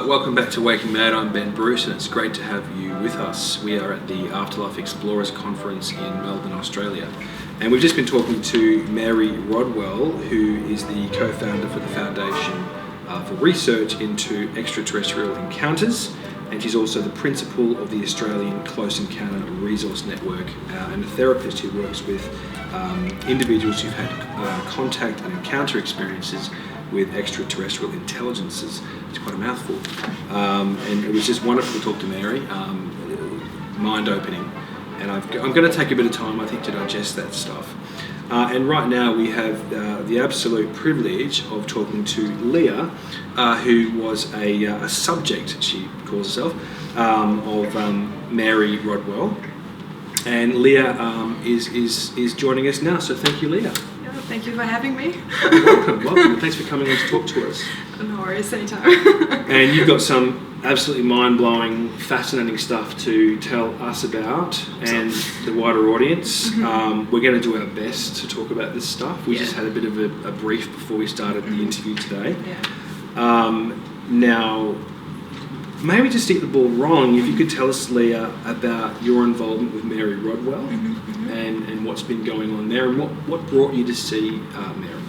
Welcome back to Waking Mad. I'm Ben Bruce and it's great to have you with us. We are at the Afterlife Explorers Conference in Melbourne, Australia. And we've just been talking to Mary Rodwell, who is the co-founder for the Foundation for Research into Extraterrestrial Encounters. And she's also the principal of the Australian Close Encounter Resource Network and a therapist who works with individuals who've had contact and encounter experiences with extraterrestrial intelligences. It's quite a mouthful. And it was just wonderful to talk to Mary, mind-opening. And I'm going to take a bit of time, I think, to digest that stuff. And right now we have the absolute privilege of talking to Leah, who was a subject, she calls herself, of Mary Rodwell. And Leah is joining us now, so thank you, Leah. Thank you for having me. Welcome. Thanks for coming in to talk to us. No worries, anytime. And you've got some absolutely mind-blowing, fascinating stuff to tell us about and the wider audience. Mm-hmm. We're going to do our best to talk about this stuff. We just had a bit of a brief before we started the interview today. Yeah. Now, maybe just to get the ball rolling, if you could tell us, Leah, about your involvement with Mary Rodwell and what's been going on there, and what brought you to see Mary?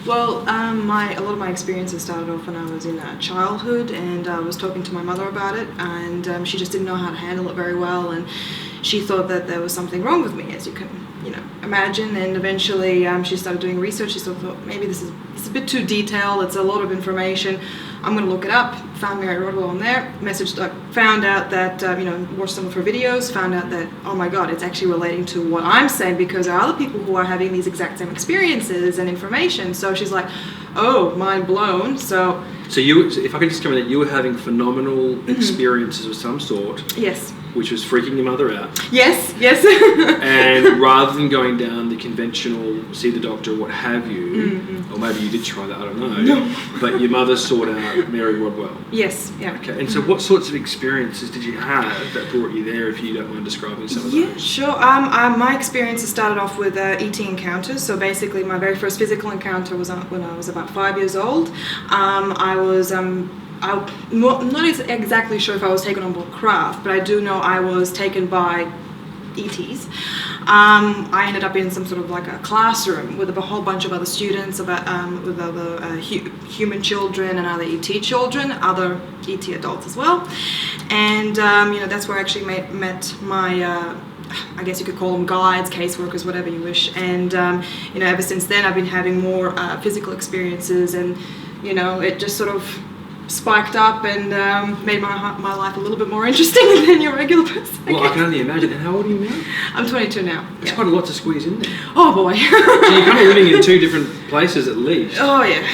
Well, a lot of my experiences started off when I was in childhood, and I was talking to my mother about it, and she just didn't know how to handle it very well, and she thought that there was something wrong with me, as you can imagine. And eventually she started doing research. She sort of thought, maybe it's a bit too detailed, it's a lot of information, I'm going to look it up. Found Mary Rodwell on there, found out that, watched some of her videos, found out that, oh my god, it's actually relating to what I'm saying, because there are other people who are having these exact same experiences and information. So she's like, oh, mind blown. So you, if I could just come in, you were having phenomenal experiences of some sort. Yes. Which was freaking your mother out. Yes. And rather than going down the conventional, see the doctor, what have you, or maybe you did try that, I don't know. No. But your mother sought out Mary Rodwell. Yes, yeah. Okay, and so what sorts of experiences did you have that brought you there, if you don't mind describing some of those? Yeah, sure. My experiences started off with ET encounters. So basically my very first physical encounter was when I was about 5 years old. I'm not exactly sure if I was taken on board craft, but I do know I was taken by ETs. I ended up in some sort of like a classroom with a whole bunch of other students, with other human children and other ET children, other ET adults as well. And that's where I actually met my I guess you could call them guides, caseworkers, whatever you wish. And ever since then I've been having more physical experiences, and it just sort of spiked up and made my life a little bit more interesting than your regular person. Well, I can only imagine. And how old are you now? I'm 22 now. It's quite a lot to squeeze in there. Oh boy. So you're kind of living in two different places at least. Oh yeah.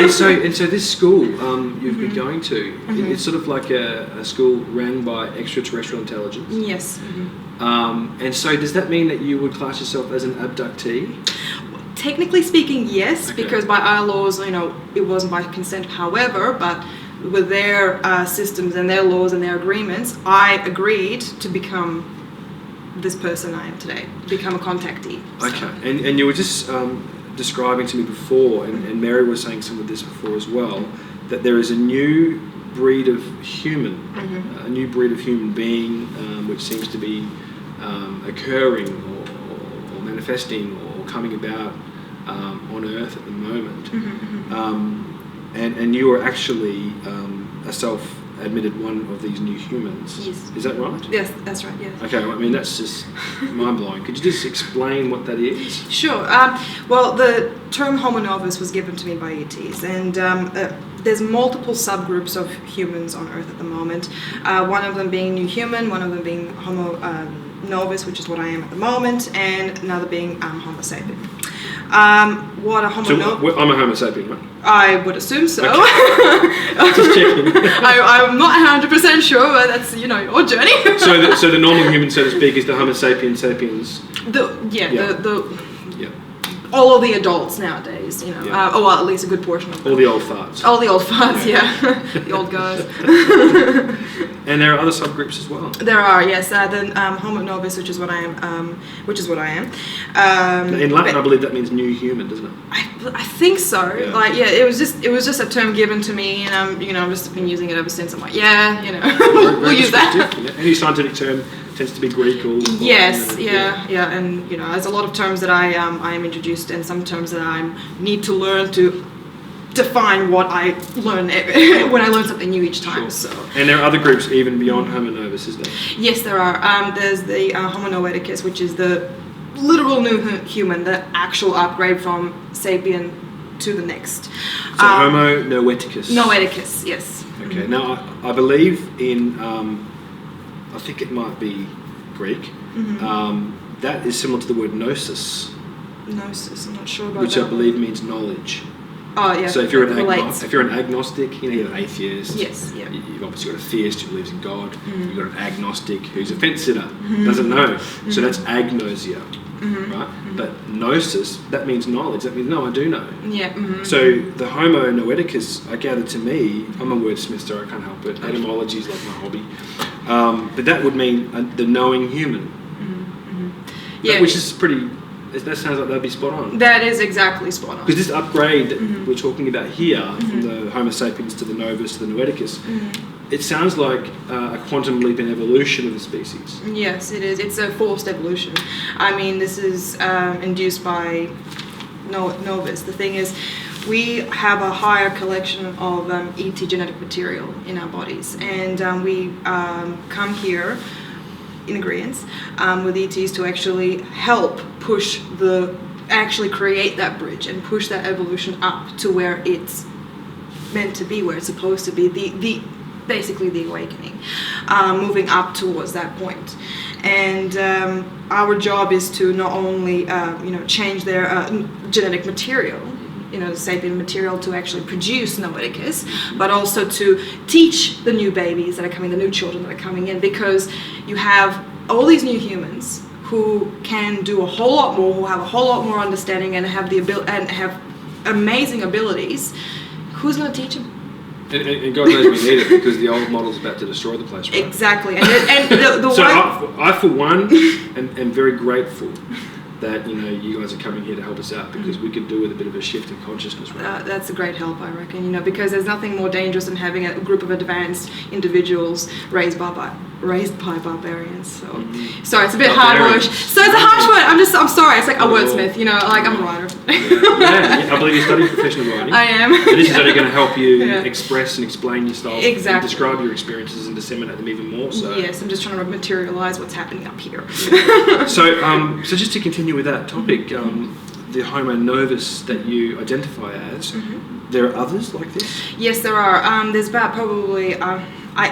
and so this school you've been going to, it's sort of like a school run by extraterrestrial intelligence. Yes. And so does that mean that you would class yourself as an abductee? Technically speaking, yes, Okay. because by our laws, it wasn't by consent. However, but with their systems and their laws and their agreements, I agreed to become this person I am today, become a contactee. Okay, and you were just describing to me before, and Mary was saying some of this before as well, that there is a new breed of human, a new breed of human being, which seems to be occurring or manifesting or coming about on Earth at the moment. And you are actually a self-admitted one of these new humans. Yes. Is that right? Yes, that's right, yes. Okay, well, I mean, that's just mind-blowing. Could you just explain what that is? Sure. Well, the term Homo novus was given to me by ETs, and there's multiple subgroups of humans on Earth at the moment. One of them being new human, one of them being Homo novus, which is what I am at the moment, and another being Homo sapien. What a Homo novus... I'm a Homo sapien, right? I would assume so. Okay. Just checking. I'm not 100% sure, but that's, your journey. So the normal human, so to speak, is the Homo sapiens. All of the adults nowadays, well, at least a good portion of them. All the old farts. All the old farts, yeah. The old guys. And there are other subgroups as well. There are, yes. The Homo novus, which is what I am. In Latin, I believe that means new human, doesn't it? I think so. Yeah. Like, yeah, it was just a term given to me, and I've just been using it ever since. I'm like, yeah, we'll use that. Yeah. Any scientific term tends to be Greek or yes, yeah, and there's a lot of terms that I am introduced, and some terms that I need to learn to define what I learn when I learn something new each time. Sure. So. And there are other groups even beyond Homo novus, isn't there? Yes, there are. There's the Homo noeticus, which is the literal new human, the actual upgrade from sapien to the next. So Homo noeticus. Noeticus, yes. Okay. Now I believe in I think it might be Greek. That is similar to the word gnosis. Gnosis, I'm not sure about which that. I believe means knowledge. Oh yeah. So if you're an agnostic, you're an atheist. Yes. Yeah. You've obviously got a theist who believes in God. You've got an agnostic who's a fence sitter, doesn't know. So that's agnosia, right? But gnosis, that means knowledge. That means no, I do know. Yeah. So the Homo noeticus, I gather to me, I'm a wordsmith, so I can't help it. Etymology is like my hobby. But that would mean the knowing human. Yeah. Which is pretty. That sounds like that'd be spot on. That is exactly spot on. Because this upgrade that we're talking about here, from the Homo sapiens to the Novus to the Noeticus, it sounds like a quantum leap in evolution of the species. Yes, it is. It's a forced evolution. I mean, this is induced by Novus. The thing is, we have a higher collection of ET genetic material in our bodies, and we come here in agreement with ETs to actually help actually create that bridge and push that evolution up to where it's meant to be, where it's supposed to be, basically the awakening, moving up towards that point. And our job is to not only change their genetic material, the sapien material to actually produce Noeticus, but also to teach the new babies that are coming, the new children that are coming in, because you have all these new humans who can do a whole lot more, who have a whole lot more understanding and have the ability and have amazing abilities. Who's going to teach them? And God knows we need it, because the old model's about to destroy the place, right? Exactly. And the so I for one, am very grateful that you guys are coming here to help us out, because we could do with a bit of a shift in consciousness, right? That's a great help, I reckon. Because there's nothing more dangerous than having a group of advanced individuals raised by barbarians. So it's a bit hard word. So it's a harsh word. I'm sorry. It's like a wordsmith. Like I'm a writer. Yeah. I believe you study professional writing. I am. And this is only going to help you express and explain yourself. Exactly. And describe your experiences and disseminate them even more. So yes, I'm just trying to materialize what's happening up here. So just to continue with that topic, the Homo novus that you identify as, there are others like this? Yes, there are. There's about probably, I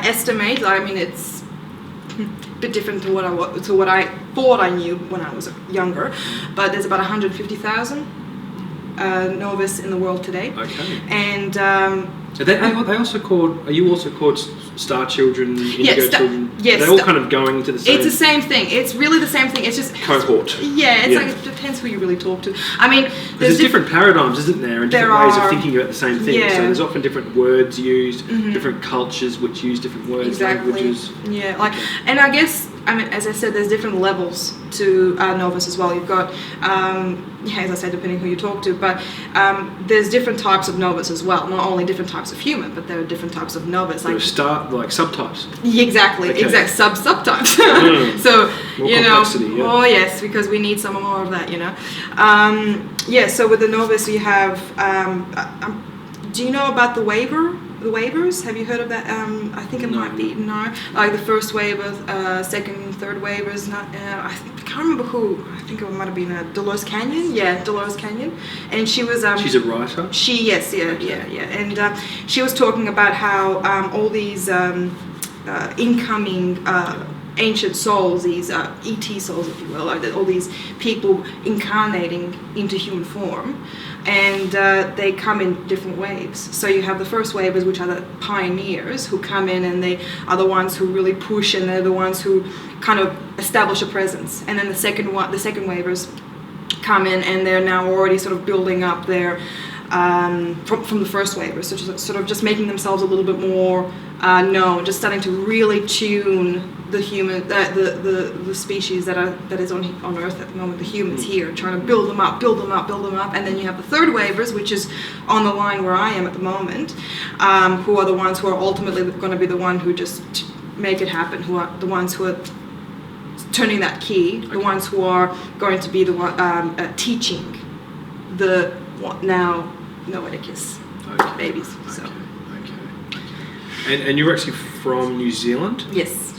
estimate, it's a bit different to what I thought I knew when I was younger, but there's about 150,000 novus in the world today. Okay. And are you also called star children, indigo children? Yes. They're all kind of going to the same... It's the same thing. It's really the same thing. It's just... cohort. Yeah, like it depends who you really talk to. There's different paradigms, isn't there? And different ways of thinking about the same thing. Yeah. So there's often different words used, different cultures which use different words, languages. Yeah, and I guess, as I said, there's different levels to novus as well. You've got, as I said, depending who you talk to, but there's different types of novus as well. Not only different types of human, but there are different types of novus. There are like subtypes. Exactly, okay. subtypes. So more complexity, yeah. Oh yes, because we need some more of that. So with the novus, you have. Do you know about the waivers? Have you heard of that? I think it might be like the first waiver, second, third waivers. I can't remember who. I think it might have been Dolores Canyon. Yeah, Dolores Canyon, and she was. She's a writer. And she was talking about how all these incoming ancient souls, these ET souls, if you will, all these people incarnating into human form, and they come in different waves. So you have the first waves, which are the pioneers who come in, and they are the ones who really push, and they're the ones who kind of establish a presence. And then the second wavers come in, and they're now already sort of building up their from the first wave, so just, sort of just making themselves a little bit more known, just starting to really tune the human, the species that is on Earth at the moment, the humans here, trying to build them up, and then you have the third wavers, which is on the line where I am at the moment, who are the ones who are ultimately going to be the one who just make it happen, who are the ones who are turning that key, the ones who are going to be the one teaching the now Atticus babies. So. And you're actually from New Zealand? Yes.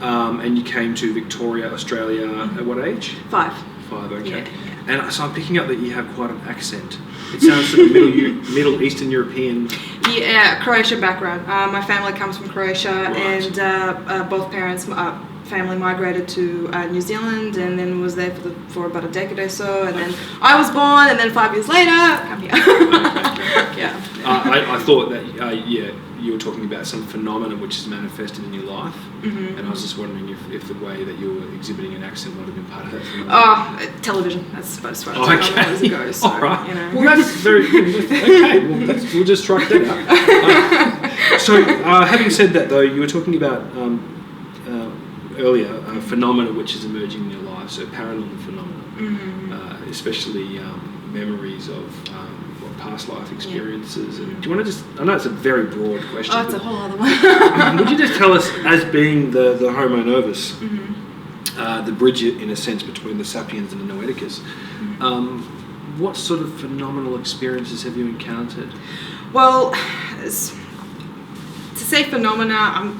And you came to Victoria, Australia at what age? 5. 5, okay. Yeah. And so I'm picking up that you have quite an accent. It sounds sort of Middle Eastern European. Yeah, Croatian background. My family comes from Croatia, Right. and both parents, family migrated to New Zealand, and then was there for about a decade or so, and then I was born, and then 5 years later, come here. Yeah. I thought that, you were talking about some phenomenon which is manifested in your life, and I was just wondering if the way that you were exhibiting an accent might have been part of that phenomenon. Television, that's as far as Okay. it goes. So, all right. you know. Well, that's very good. Okay, well, we'll just strike that out. So, having said that, though, you were talking about earlier a phenomena which is emerging in your life, so paranormal phenomena, especially memories of past life experiences. And do you want to just, I know it's a very broad question. Oh, it's a whole other one. Would you just tell us, as being the Homo novus, the bridge in a sense between the sapiens and the Noeticus, what sort of phenomenal experiences have you encountered? Well, to say phenomena,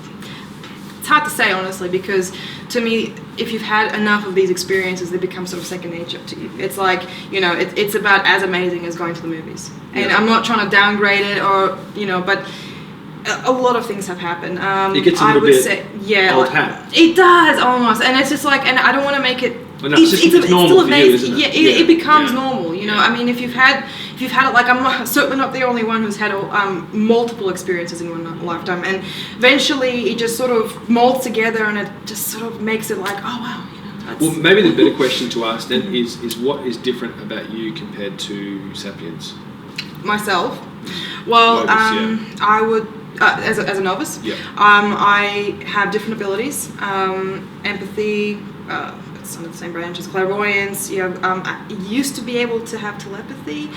it's hard to say honestly, because to me, if you've had enough of these experiences, they become sort of second nature to you. It's like, it's about as amazing as going to the movies. And I'm not trying to downgrade it or, but a lot of things have happened. It gets a little bit old like, hat. It does almost, and it's just like, and I don't want to make it. Well, no, it's normal still for you, amazing. isn't it? It becomes normal. I mean, if you've had it, like I'm certainly not the only one who's had multiple experiences in one lifetime, and eventually it just sort of molds together, and it just sort of makes it like, oh wow. Well, maybe the better question to ask then is what is different about you compared to sapiens? Myself. Well, Novice, I would. As a novice, I have different abilities. Empathy, it's under the same branch as clairvoyance. I used to be able to have telepathy.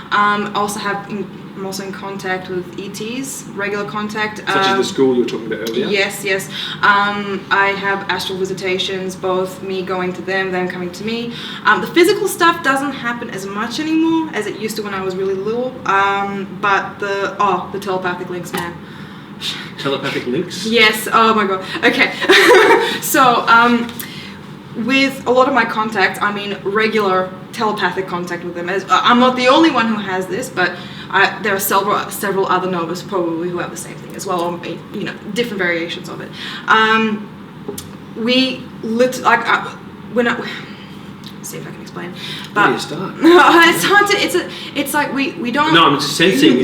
I'm also in contact with ETs, regular contact. Such as the school you were talking about earlier? Yes. I have astral visitations, both me going to them coming to me. The physical stuff doesn't happen as much anymore as it used to when I was really little. But the telepathic links, man. Telepathic links? Yes. Oh my god. Okay. So, with a lot of my contacts, I mean regular telepathic contact with them. I'm not the only one who has this, but there are several other novices probably who have the same thing as well, or different variations of it. Let's see if I can explain. But Where do you start? It's hard to. It's like we don't. No, I'm just sensing.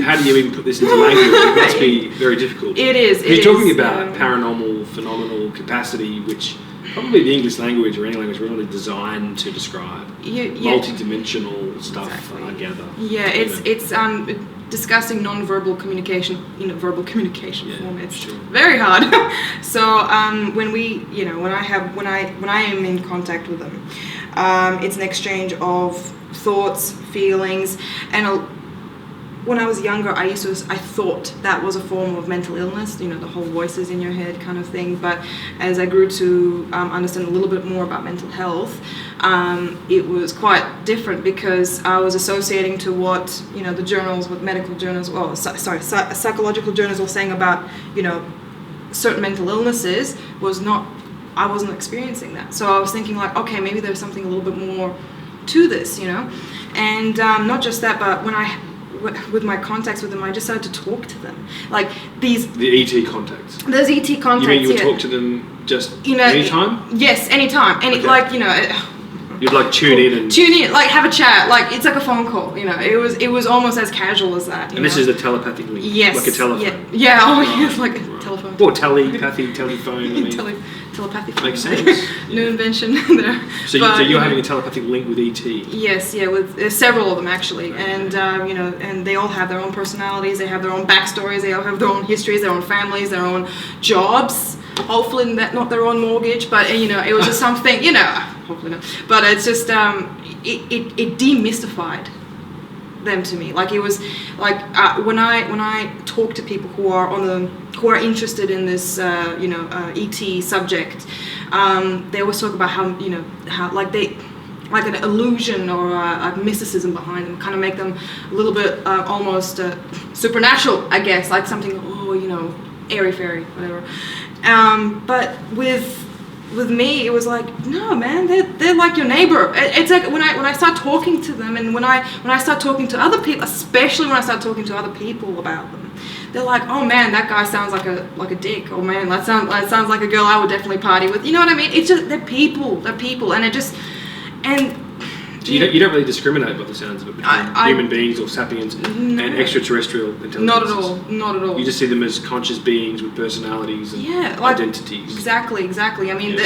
How do you even put this into language? It must be very difficult. It is. You're talking about paranormal, phenomenal capacity, which probably the English language or any language we're really designed to describe. Multi-dimensional stuff, exactly. I gather. Yeah, it's discussing non-verbal communication in a verbal communication form. It's very hard. So when I am in contact with them, it's an exchange of thoughts, feelings, and when I was younger, I thought that was a form of mental illness, the whole voices in your head kind of thing. But as I grew to understand a little bit more about mental health, it was quite different, because I was associating to what, the journals, what medical journals, psychological journals were saying about, certain mental illnesses I wasn't experiencing that. So I was thinking like, okay, maybe there's something a little bit more to this, and not just that, but with my contacts with them, I just started to talk to them. Like the ET contacts. Those ET contacts. You mean you would talk to them just anytime? Yes, anytime. Okay. You'd like tune in, like have a chat, like it's like a phone call. It was almost as casual as that. And this is a telepathic link. Yes. Like a telephone. Yeah. Oh, yes, like a telephone. Or telepathy, telephone. telepathy. Makes sense. New invention there. So, so you're having a telepathic link with ET? Yes, yeah, with several of them actually, and and they all have their own personalities. They have their own backstories. They all have their own histories, their own families, their own jobs. Hopefully, not their own mortgage, but it was just something. Hopefully not. But it's just it demystified them to me. Like it was like when I talk to people who are interested in this ET subject, they always talk about how like an illusion or like mysticism behind them, kind of make them a little bit almost supernatural, I guess, like something airy fairy, whatever. But with me, it was like, no, man, they're like your neighbor. It's like when I start talking to them, and when I start talking to other people, especially when I start talking to other people about them, they're like, oh man, that guy sounds like a dick. Oh man, that sounds like a girl I would definitely party with. You know what I mean? It's just they're people, and it just So you don't really discriminate by the sounds of it between human beings or sapiens and extraterrestrial intelligence. Not at all. You just see them as conscious beings with personalities and identities. Exactly. I mean,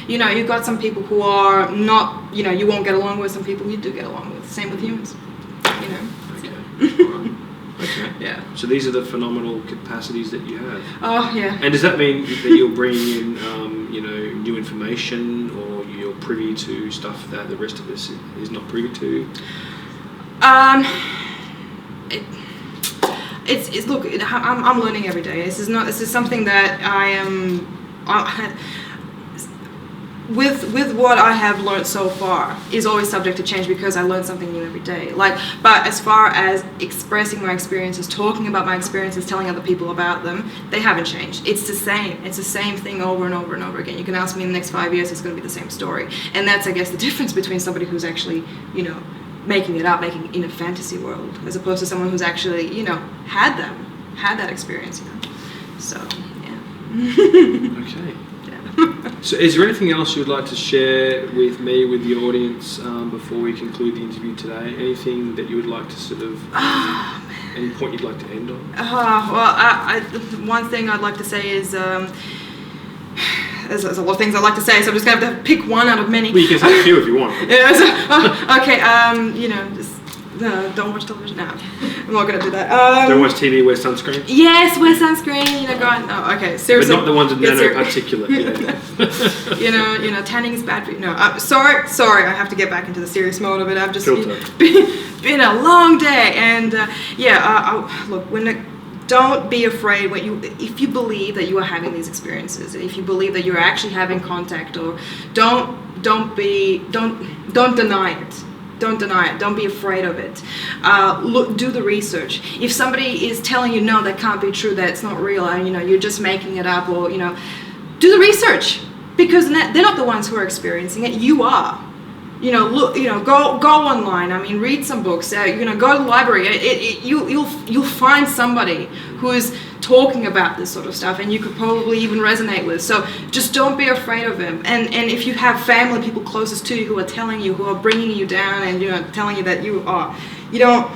you've got some people who are not, you won't get along with. Some people you do get along with. Same with humans. Okay. All right. Okay. Yeah. So these are the phenomenal capacities that you have. Oh yeah. And does that mean that you're bringing in, new information, or you're privy to stuff that the rest of us is not privy to? It's look. I'm learning every day. This is something that I am. With what I have learned so far is always subject to change because I learn something new every day. But as far as expressing my experiences, talking about my experiences, telling other people about them, they haven't changed. It's the same. It's the same thing over and over and over again. You can ask me in the next 5 years, it's going to be the same story. And that's, I guess, the difference between somebody who's actually, making it up, making in a fantasy world, as opposed to someone who's actually, had that experience. So, yeah. Okay. So is there anything else you would like to share with me, with the audience, before we conclude the interview today? Anything that you would like to sort of, any point you'd like to end on? One thing I'd like to say is, there's a lot of things I'd like to say, so I'm just going to have to pick one out of many. Well, you can say a few if you want. No, don't watch television. No, I'm not going to do that. Don't watch TV, wear sunscreen? Yes, wear sunscreen, okay, seriously. But not the ones with nanoparticulate. Tanning is bad for you. No, sorry, I have to get back into the serious mode of it. I've just been a long day, and look, don't be afraid if you believe that you are having these experiences, if you believe that you're actually having contact, or don't deny it. Don't deny it. Don't be afraid of it. Do the research. If somebody is telling you no, that can't be true, that it's not real, and you're just making it up, or do the research, because they're not the ones who are experiencing it. You are. Look. Go online. I mean, read some books. Go to the library. You'll find somebody who is talking about this sort of stuff, and you could probably even resonate with. So just don't be afraid of them. And if you have family, people closest to you who are telling you, who are bringing you down, and telling you that you don't,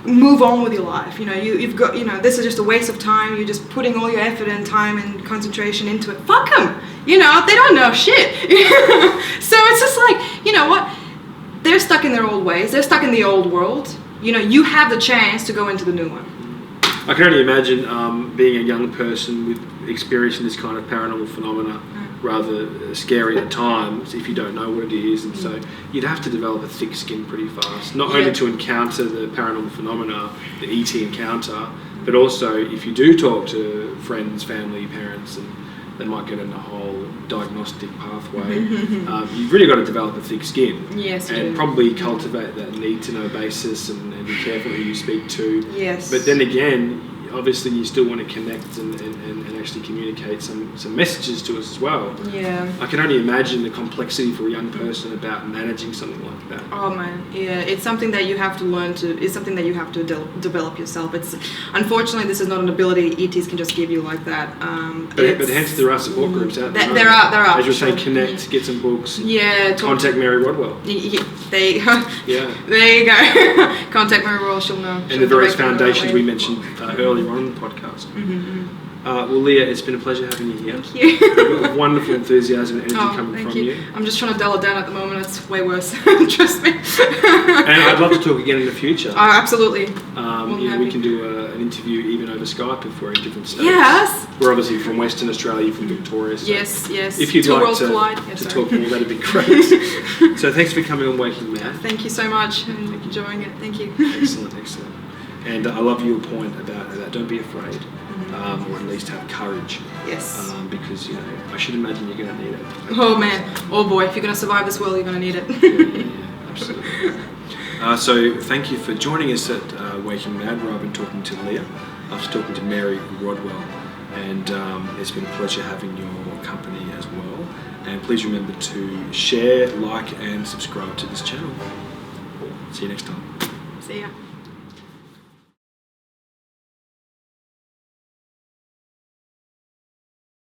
move on with your life. You've got, this is just a waste of time. You're just putting all your effort and time and concentration into it. Fuck them. They don't know shit. So it's just like, what? They're stuck in their old ways. They're stuck in the old world. You have the chance to go into the new one. I can only imagine being a young person with experiencing this kind of paranormal phenomena, rather scary at times if you don't know what it is, and so you'd have to develop a thick skin pretty fast, not only to encounter the paranormal phenomena, the ET encounter, but also if you do talk to friends, family, parents, and they might get in a whole diagnostic pathway. You've really got to develop a thick skin. Yes, and probably cultivate that need-to-know basis and be careful who you speak to. Yes. But then again, obviously you still want to connect and actually communicate some messages to us as well. Yeah. I can only imagine the complexity for a young person about managing something like that. Oh man, yeah, it's something that you have to learn to. It's something that you have to develop yourself. It's unfortunately this is not an ability ETs can just give you like that. But hence there are support groups out there. There are. As you say, connect, get some books. Yeah. Contact Mary Rodwell. Yeah. Yeah. There you go. Contact Mary Rodwell. She'll know. And the various foundations we mentioned earlier on in the podcast. Well, Leah, it's been a pleasure having you here. Thank you. You've got wonderful enthusiasm and energy coming thank from you. I'm just trying to dull it down at the moment. It's way worse. Trust me. And I'd love to talk again in the future. Absolutely. We can do an interview even over Skype if we're in different states. Yes. We're obviously from Western Australia, you're from Victoria. So yes. if you'd Two like worlds to collide. talk more, that'd be great. So thanks for coming on Waking Mad. Thank you so much. I'm enjoying it. Thank you. Excellent. And I love your point about don't be afraid, or at least have courage. Yes. Because I should imagine you're going to need it. Oh man, oh boy, if you're going to survive this world, you're going to need it. Yeah, absolutely. So thank you for joining us at Waking Mad, where I've been talking to Leah, after talking to Mary Rodwell, and it's been a pleasure having your company as well. And please remember to share, like, and subscribe to this channel. See you next time. See ya.